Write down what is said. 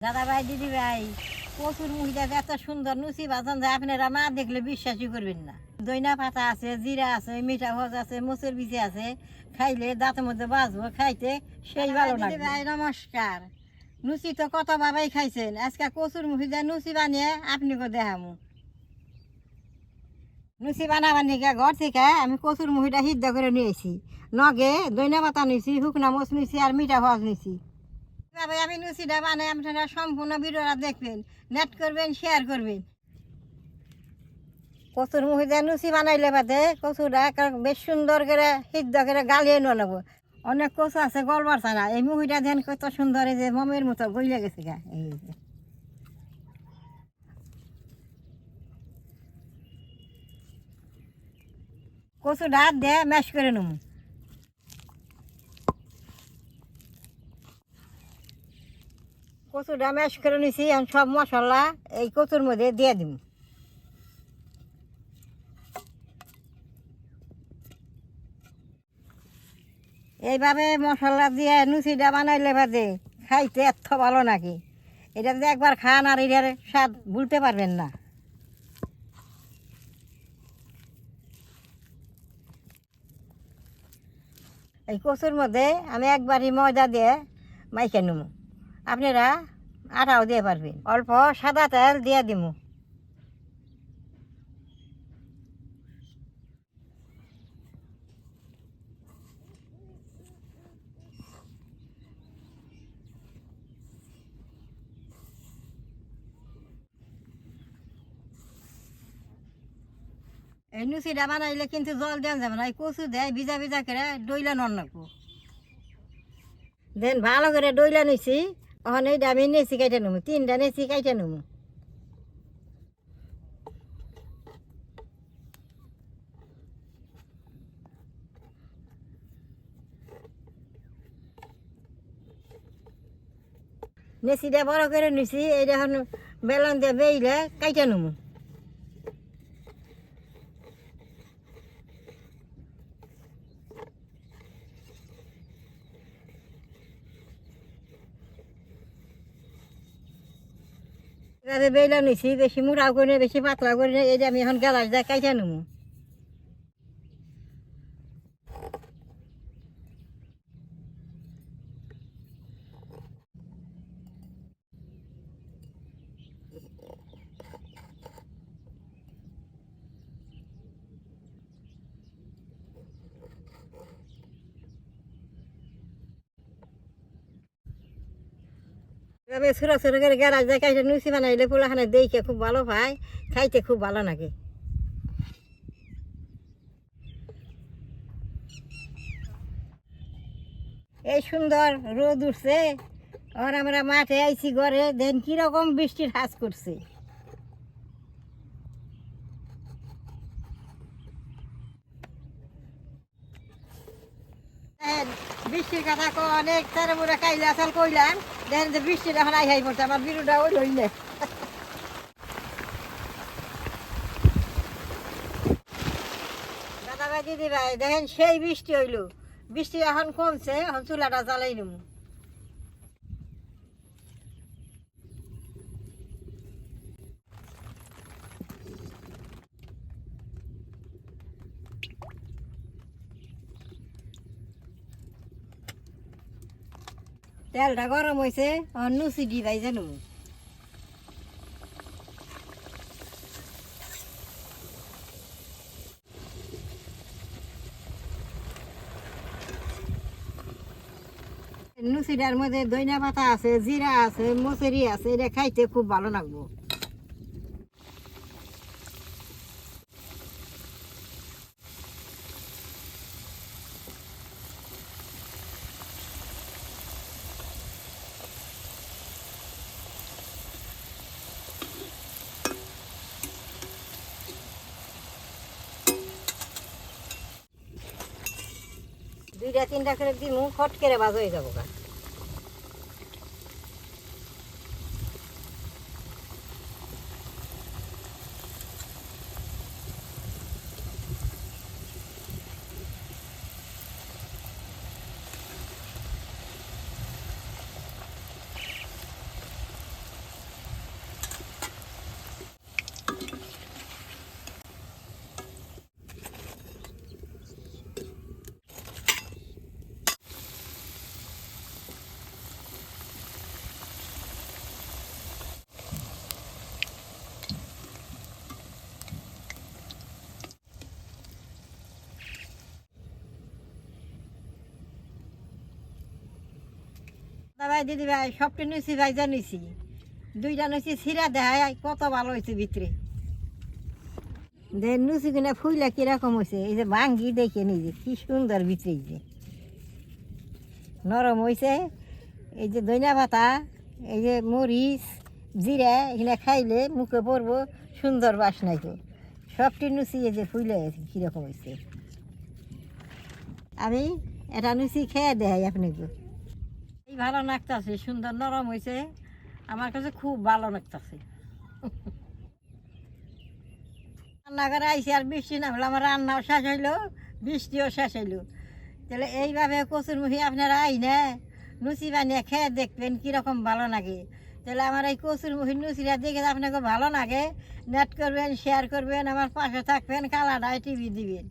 দাদা ভাই দিদি ভাই কচুর মুখিটা এত সুন্দর লুচি বাজান যায় আপনারা না দেখলে বিশ্বাসই করবেন না। দইনা পাতা আছে, জিরা আছে, মিঠা ভজ আছে, মোচের বিচি আছে, খাইলে দাঁতের মধ্যে বাজবো, খাইতে সেই ভালো লাগে। ভাই নমস্কার। লুচি তো কত ভাবেই খাইছেন, আজকে কচুর মুখিটা লুচি বানিয়ে আপনাকে দেখামু। লুচি বানাবার নিকে ঘর থেকে আমি কচুর মুখিটা সিদ্ধ করে নিয়েছি। নগে দইনা পাতা নিয়েছি, শুকনা মোচ নিয়েছি আর মিঠা ভজ নিয়েছি। তবে আমি লুচিটা বানাই, আপনারা সম্পূর্ণ ভিডিওটা দেখবেন, নেট করবেন, শেয়ার করবেন। কচুর মুখিতে লুচি বানাইলে বাদে কচুটা বেশ সুন্দর করে সিদ্ধ করে গালিয়ে নেবো। অনেক কচু আছে গলবার ছাড়া, এই মুখিটা দেন কত সুন্দর, এই যে মমের মতো গলিয়ে গেছে গা। এই যে কচুটা হাত দিয়ে ম্যাশ করে নেবো। কচুটা ম্যাশ করে নিছি, এখন সব মশলা এই কচুর মধ্যে দিয়ে দিব। এইভাবে মশলা দিয়ে লুচিটা বানাইলে বাদে খাইতে এত ভালো নাকি, এটা যদি একবার খান আর এটার স্বাদ ভুলতে পারবেন না। এই কচুর মধ্যে আমি একবারই ময়দা দিয়ে মাইকে নেবো, আপনারা আটাও দিয়ে পারবেন। অল্প সাদা তেল দিয়ে দিব। এই লুচিটা বানাইলে কিন্তু জল দেওয়া যাবে না, এই কচু দেয় ভিজা ভিজা করে ডইলা নন রাখবো। দেন ভালো করে ডইলা নিছি, এখন এইটা আমি নেছি কাইটে নেবো, 3টা নেছি কাইটে নেবো। নেচিটা বড় করে নিছি, এইটা এখন বেলন দিয়ে বেইলে কাইটে নেবো। এভাবে বেইলা নিছি, বেশি মুড়াও করে বেশি পাতলা করে, এইটা আমি এখন গেলাস দিয়ে কাইটে নেবো। এভাবে ছোটো ছোটো করে গ্যারাজ দিয়ে কাইটে লুচি বানাইলে পোলাখানে দেখে খুব ভালো পায়, খাইতে খুব ভালো লাগে। এই সুন্দর রোদ উঠছে, আর আমরা মাঠে আইছি ঘরে, দেন কিরকম বৃষ্টির হাজ করছে। বৃষ্টির কথা অনেক তারে মোড়া কাইলে আসাল কইলাম, দেখেন যে বৃষ্টির এখন আই পড়ছে, আমার বিরুটা ওই লইলে। দাদা ভাই দিদি ভাই দেখেন সেই বৃষ্টি হইল, বৃষ্টি এখন কমছে, এখন চুলাটা জ্বালাই নেব। তেলটা গরম হয়েছে, এখন লুচি দি ভাই জানো। লুচিটার মধ্যে দইনা পাতা আছে, জিরা আছে, মচেরি আছে, এটা খাইতে খুব ভালো লাগবো। দুইটা তিনটা করে দিমু, ফট করে ভাজ হয়ে যাবো গা। ভাই দিদি ভাই সবটা নুচি ভাই জানিছি, দুইটা নুচি ছিঁড়া দেখায় কত ভালো হয়েছে ভিতরে। দে নুচি কিনা ফুইলা কিরকম হয়েছে, এই যে ভাঙ্গি দেখে নিই যে কি সুন্দর ভিতরে, এই যে নরম হয়েছে। এই যে ধনিয়া পাতা, এই যে মরিচ জিরা এখানে খাইলে মুখে পড়বো সুন্দর বাসনা। তো সবটি নুচি এই যে ফুইলে কীরকম হয়েছে, আমি এটা নুচি খেয়ে দেয় আপনাকে। এই ভালো লাগতেছে, সুন্দর নরম হয়েছে, আমার কাছে খুব ভালো লাগতেছে। রান্নাঘরে আইসি আর বৃষ্টি নামলো, আমার রান্নাও শেষ হইলো, বৃষ্টিও শেষ হইলো। তাহলে এইভাবে কচুরমুখী আপনারা আইনে লুচি বানিয়ে খেয়ে দেখবেন কীরকম ভালো লাগে। তাহলে আমার এই কচুরমুখী লুচিটা দেখে আপনাকে ভালো লাগে, নেট করবেন, শেয়ার করবেন, আমার পাশে থাকবেন, কালাডায় টিভি দিবেন।